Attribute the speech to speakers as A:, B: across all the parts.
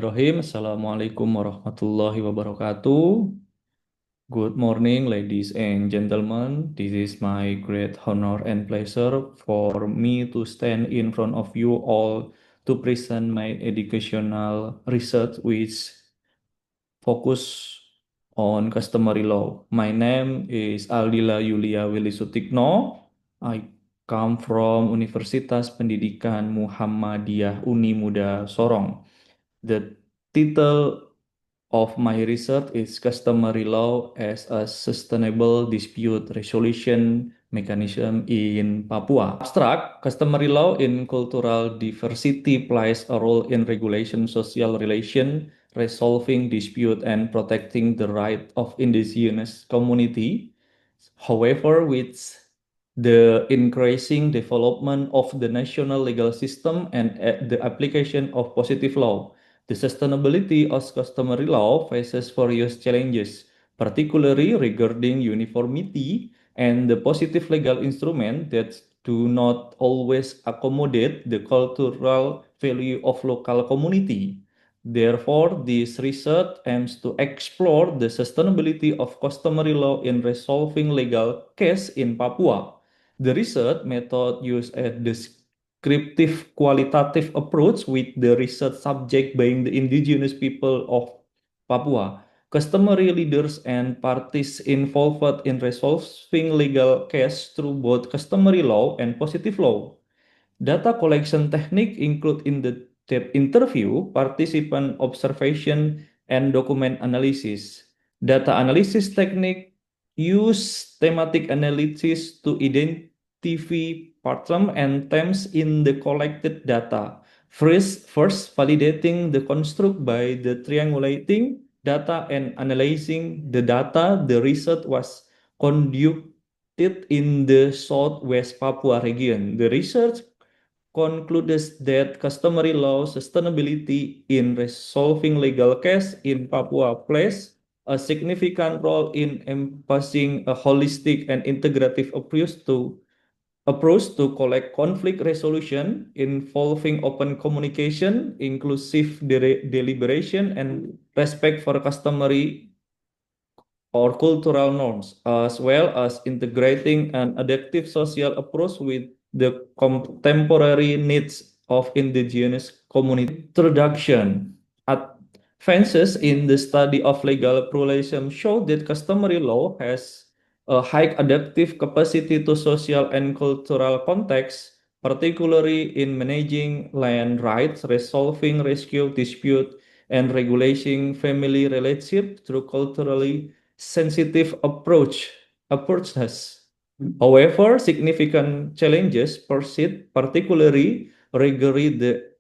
A: Assalamualaikum warahmatullahi wabarakatuh. Good morning, ladies and gentlemen. This is my great honor and pleasure for me to stand in front of you all to present my educational research which focus on customary law. My name is Aldila Yulia Willy Sutikno. I come from Universitas Pendidikan Muhammadiyah Uni Muda Sorong. The title of my research is customary law as a sustainable dispute resolution mechanism in Papua. Abstract, customary law in cultural diversity plays a role in regulation social relation, resolving dispute and protecting the right of indigenous community. However, with the increasing development of the national legal system and the application of positive law, the sustainability of customary law faces various challenges, particularly regarding uniformity and the positive legal instrument that do not always accommodate the cultural value of local community. Therefore, this research aims to explore the sustainability of customary law in resolving legal case in Papua. The research method used a descriptive qualitative approach with the research subject being the indigenous people of Papua. Customary leaders and parties involved in resolving legal case through both customary law and positive law. Data collection technique include in the depth interview, participant observation, and document analysis. Data analysis technique use thematic analysis to identify patterns and themes in the collected data. First, validating the construct by the triangulating data and analyzing the data. The research was conducted in the Southwest Papua region. The research concludes that customary law sustainability in resolving legal case in Papua plays a significant role in emphasizing a holistic and integrative approach to collect conflict resolution involving open communication, inclusive deliberation, and respect for customary or cultural norms, as well as integrating an adaptive social approach with the contemporary needs of indigenous community. Introduction. Advances in the study of legal pluralism show that customary law has a high adaptive capacity to social and cultural contexts, particularly in managing land rights, resolving rescue dispute, and regulating family relationship through culturally sensitive approaches. However, significant challenges persist, particularly regarding the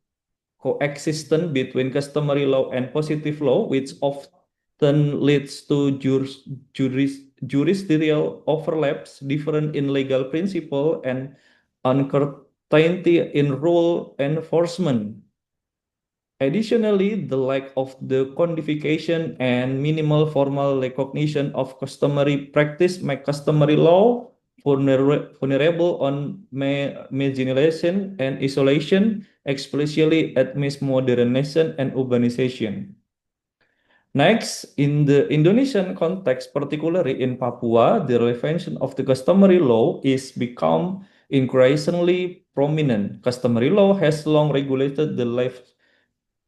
A: coexistence between customary law and positive law, which often leads to jurisdictional overlaps, different in legal principle, and uncertainty in rule enforcement. Additionally, the lack of the codification and minimal formal recognition of customary practice make customary law vulnerable on marginalization and isolation, especially amidst modernization and urbanization. Next, in the Indonesian context, particularly in Papua, the relevance of the customary law is become increasingly prominent. Customary law has long regulated the life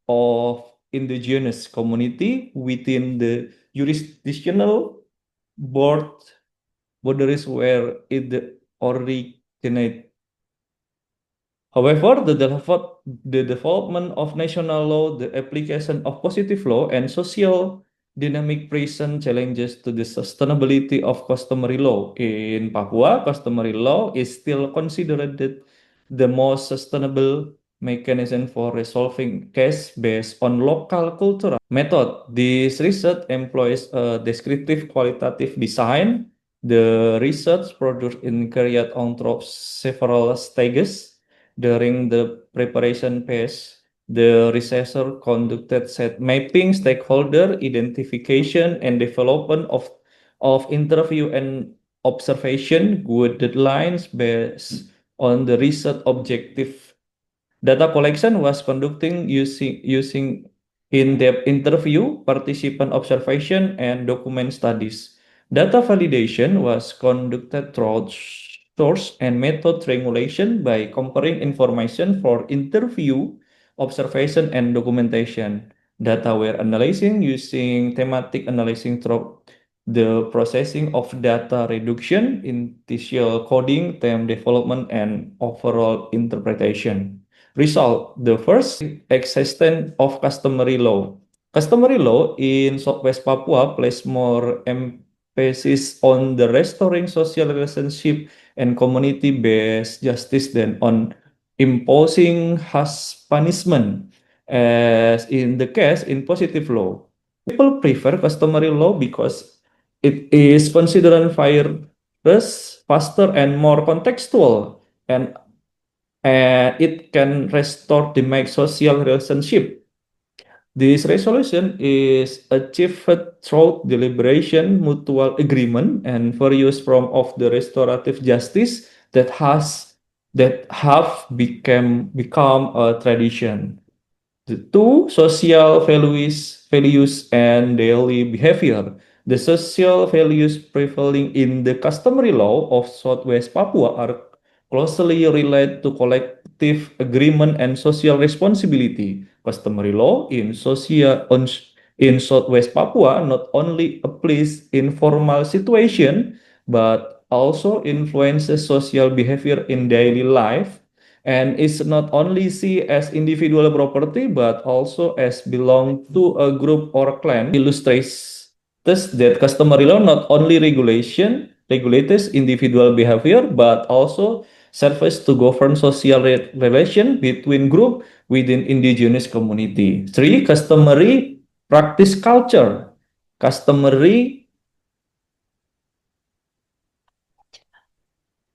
A: of indigenous community within the jurisdictional board boundaries where it originated. However, the development of national law, the application of positive law, and social dynamic present challenges to the sustainability of customary law. In Papua, customary law is still considered the most sustainable mechanism for resolving case based on local cultural method. This research employs a descriptive qualitative design. The research produced in carried on through several stages. During the preparation phase, the researcher conducted set mapping, stakeholder identification, and development of interview and observation with deadlines based on the research objective. Data collection was conducting using in-depth interview, participant observation, and document studies. Data validation was conducted through source and method triangulation by comparing information for interview, observation, and documentation. Data were analyzing using thematic analyzing through the processing of data reduction, initial coding, theme development, and overall interpretation. Result, the first existence of customary law. Customary law in Southwest Papua place more emphasis on the restoring social relationship and community-based justice than on imposing harsh punishment, as in the case in positive law. People prefer customary law because it is considered fairness, faster, and more contextual, and it can restore the make social relationship. This resolution is achieved through deliberation, mutual agreement, and various forms of the restorative justice that have become a tradition. The two, social values and daily behavior. The social values prevailing in the customary law of Southwest Papua are closely related to collective agreement and social responsibility. Customary law in Southwest Papua not only applies in formal situation but also influences social behavior in daily life, and is not only seen as individual property but also as belong to a group or clan. Illustrates thus that customary law not only regulates individual behavior but also serves to govern social relation between group within indigenous community. Three, customary practice culture. Customary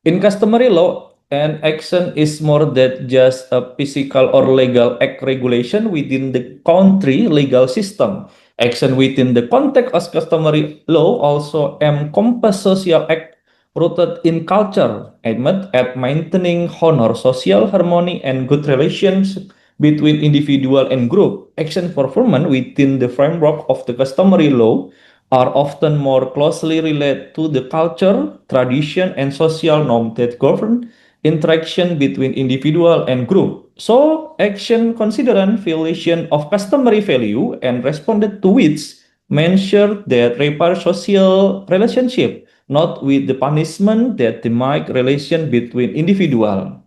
A: In customary law, an action is more than just a physical or legal act regulation within the country legal system. Action within the context of customary law also encompass social act rooted in culture, aimed at maintaining honor, social harmony, and good relations between individual and group. Action performance within the framework of the customary law are often more closely related to the culture, tradition, and social norm that govern interaction between individual and group. So, action considering violation of customary value and responded to which measure that repair social relationship, not with the punishment that demake relation between individual.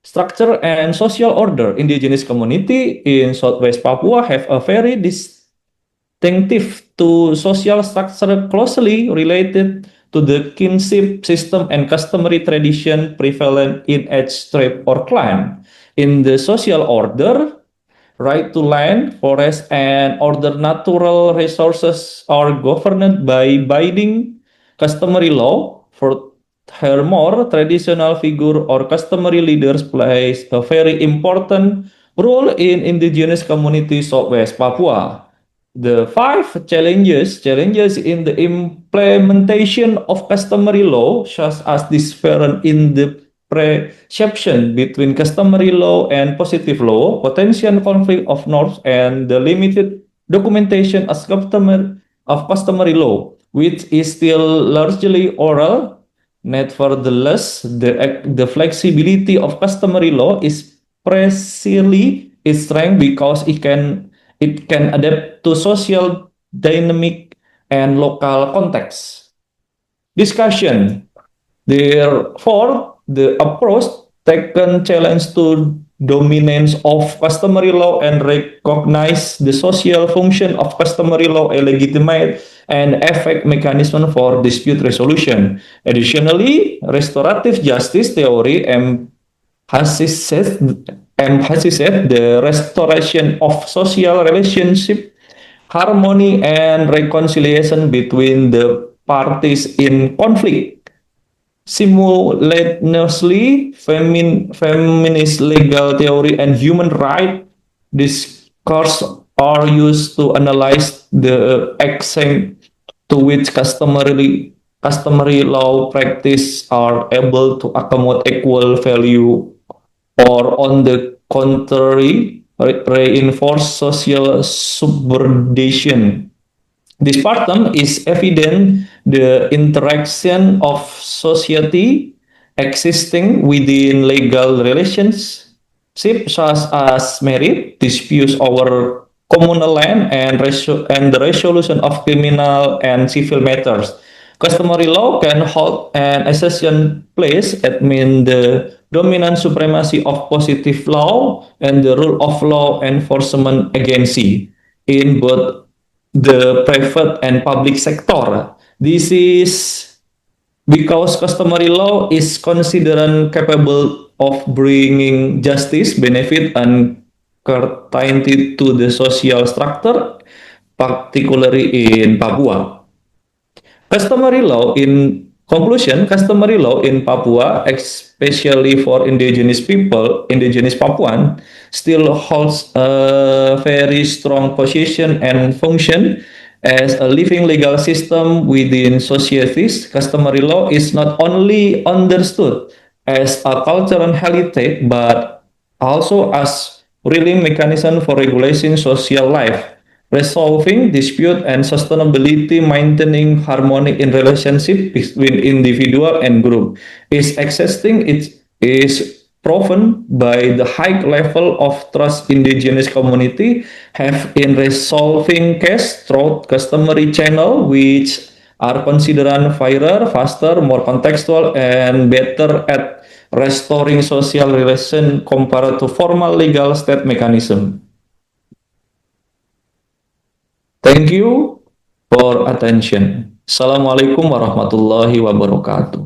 A: Structure and social order. Indigenous community in Southwest Papua have a very distinctive to social structure closely related to the kinship system and customary tradition prevalent in each tribe or clan. In the social order, right to land, forest, and other natural resources are governed by binding customary law. Furthermore, traditional figure or customary leaders plays a very important role in indigenous communities of West Papua. The five challenges in the implementation of customary law, such as difference in the perception between customary law and positive law, potential conflict of norms, and the limited documentation as customary law, which is still largely oral. Nevertheless, the flexibility of customary law is precisely its strength because it can adapt to social dynamic and local context. Discussion. Therefore, the approach taken challenge to dominance of customary law and recognize the social function of customary law a legitimate and effective mechanism for dispute resolution. Additionally, restorative justice theory emphasizes the restoration of social relationship, harmony, and reconciliation between the parties in conflict. Simultaneously, feminist legal theory and human rights discourse are used to analyze the extent to which customary law practice are able to accommodate equal value, or on the contrary, reinforce social subordination. This pattern is evident the interaction of society existing within legal relationships such as marriage, disputes over communal land, and the resolution of criminal and civil matters. Customary law can hold an essential place admin the dominant supremacy of positive law and the rule of law enforcement agency in both the private and public sector. This is because customary law is considered capable of bringing justice, benefit, and certainty to the social structure, particularly in Papua. Customary law in conclusion, customary law in Papua, especially for indigenous people, indigenous Papuan, still holds a very strong position and function as a living legal system within societies. Customary law is not only understood as a cultural heritage, but also as really mechanism for regulating social life, resolving dispute and sustainability, maintaining harmony in relationship between individual and group. Is existing, it is proven by the high level of trust indigenous community have in resolving case through customary channel, which are considered fairer, faster, more contextual, and better at restoring social relation compared to formal legal state mechanism. Thank you for attention. Assalamualaikum warahmatullahi wabarakatuh.